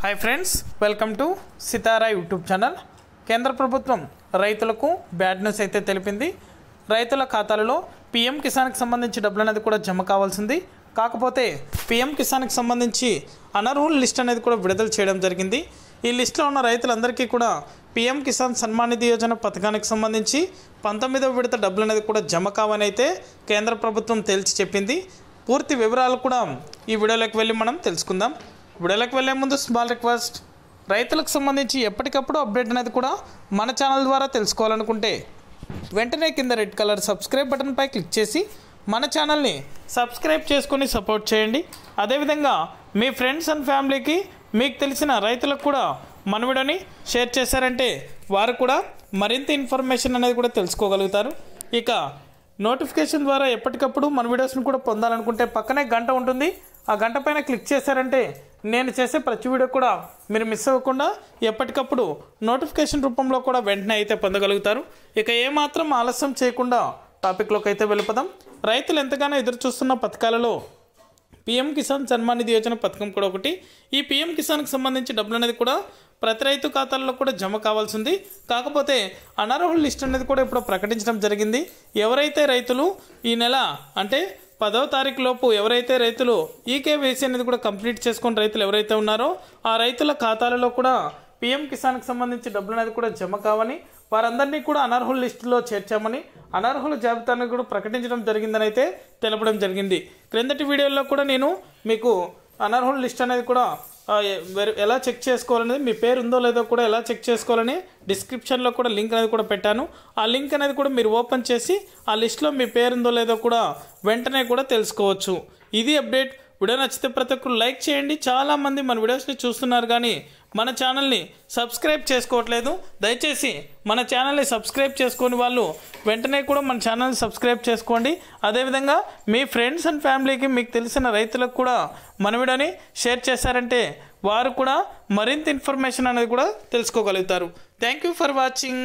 High friends welcome to Sitara YouTube channel केंद्र प्रभुत्वं రైతులకు బ్యాడ్ న్యూస్ అయితే తెలిపింది। రైతుల ఖాతాలలో పీఎం కిసాన్ కి సంబంధించి డబ్బులు అనేది కూడా జమ కావాల్సింది। కాకపోతే పీఎం కిసాన్ కి సంబంధించి అనర్హుల లిస్ట్ అనేది కూడా విడుదల చేయడం జరిగింది। ఈ లిస్ట్ లో ఉన్న రైతులందరికీ కూడా పీఎం కిసాన్ సన్మాన్ నిధి యోజన పథకానికి సంబంధించి 19వ విడత డబ్బులు అనేది కూడా జమ కావని అయితే కేంద్ర ప్రభుత్వం తేల్చి చెప్పింది। పూర్తి వివరాలు కూడా ఈ వీడియోలోకి వెళ్ళి మనం తెలుసుకుందాం। వీడియోలోకి వెళ్ళే ముందు స్మాల్ రిక్వెస్ట్, రైతులకు సంబంధించి ఎప్పటికప్పుడు అప్డేట్ అనేది కూడా మన ఛానల్ ద్వారా తెలుసుకోవాలనుకుంటే వెంటనే కింద రెడ్ కలర్ సబ్స్క్రైబ్ బటన్ పై క్లిక్ చేసి మన ఛానల్ని సబ్స్క్రైబ్ చేసుకొని సపోర్ట్ చేయండి। అదేవిధంగా మీ ఫ్రెండ్స్ అండ్ ఫ్యామిలీకి మీకు తెలిసిన రైతులకు కూడా మన వీడియోని షేర్ చేశారంటే వారు కూడా మరింత ఇన్ఫర్మేషన్ అనేది కూడా తెలుసుకోగలుగుతారు। ఇక నోటిఫికేషన్ ద్వారా ఎప్పటికప్పుడు మన వీడియోస్ని కూడా పొందాలనుకుంటే పక్కనే గంట ఉంటుంది, ఆ గంట పైన క్లిక్ చేశారంటే నేను చేసే ప్రతి వీడియో కూడా మీరు మిస్ అవ్వకుండా ఎప్పటికప్పుడు నోటిఫికేషన్ రూపంలో కూడా వెంటనే అయితే పొందగలుగుతారు। ఇక ఏమాత్రం ఆలస్యం చేయకుండా టాపిక్లోకి అయితే వెళ్ళిపోదాం। రైతులు ఎంతగానో ఎదురు చూస్తున్న పథకాలలో పీఎం కిసాన్ సన్మాన్ నిధి యోజన పథకం కూడా ఒకటి। ఈ పీఎం కిసాన్కి సంబంధించి డబ్బులు అనేది కూడా ప్రతి రైతు ఖాతాల్లో కూడా జమ కావాల్సింది। కాకపోతే అనర్హుల లిస్ట్ అనేది కూడా ఇప్పుడు ప్రకటించడం జరిగింది। ఎవరైతే రైతులు ఈ నెల అంటే 10వ తారీఖు లోపు ఎవరైతే రైతులు ఈకేవైసీ అనేది కూడా కంప్లీట్ చేసుకుని రైతులు ఎవరైతే ఉన్నారో ఆ రైతుల ఖాతాలలో కూడా పీఎం కిసాన్కి సంబంధించి డబ్బులు అనేది కూడా జమ కావని, వారందరినీ కూడా అనర్హుల లిస్టులో చేర్చామని, అనర్హుల జాబితాను కూడా ప్రకటించడం జరిగిందని అయితే తెలపడం జరిగింది। క్రిందటి వీడియోలో కూడా నేను మీకు అనర్హుల లిస్ట్ అనేది కూడా ఎలా చెక్ చేసుకోవాలనేది, మీ పేరు ఉందో లేదో కూడా ఎలా చెక్ చేసుకోవాలని డిస్క్రిప్షన్లో కూడా లింక్ అనేది కూడా పెట్టాను। ఆ లింక్ అనేది కూడా మీరు ఓపెన్ చేసి ఆ లిస్ట్లో మీ పేరు ఉందో లేదో కూడా వెంటనే కూడా తెలుసుకోవచ్చు। ఇది అప్డేట్। వీడియో నచ్చితే ప్రతి ఒక్కరు లైక్ చేయండి। చాలామంది మన వీడియోస్ని చూస్తున్నారు కానీ మన ఛానల్ని సబ్స్క్రైబ్ చేసుకోవట్లేదు। దయచేసి మన ఛానల్ని సబ్స్క్రైబ్ చేసుకొని వాళ్ళు వెంటనే కూడా మన ఛానల్ని సబ్స్క్రైబ్ చేసుకోండి। అదేవిధంగా మీ ఫ్రెండ్స్ అండ్ ఫ్యామిలీకి మీకు తెలిసిన రైతులకు కూడా మన వీడియోని షేర్ చేశారంటే వారు కూడా మరింత ఇన్ఫర్మేషన్ అనేది కూడా తెలుసుకోగలుగుతారు। Thank you for watching.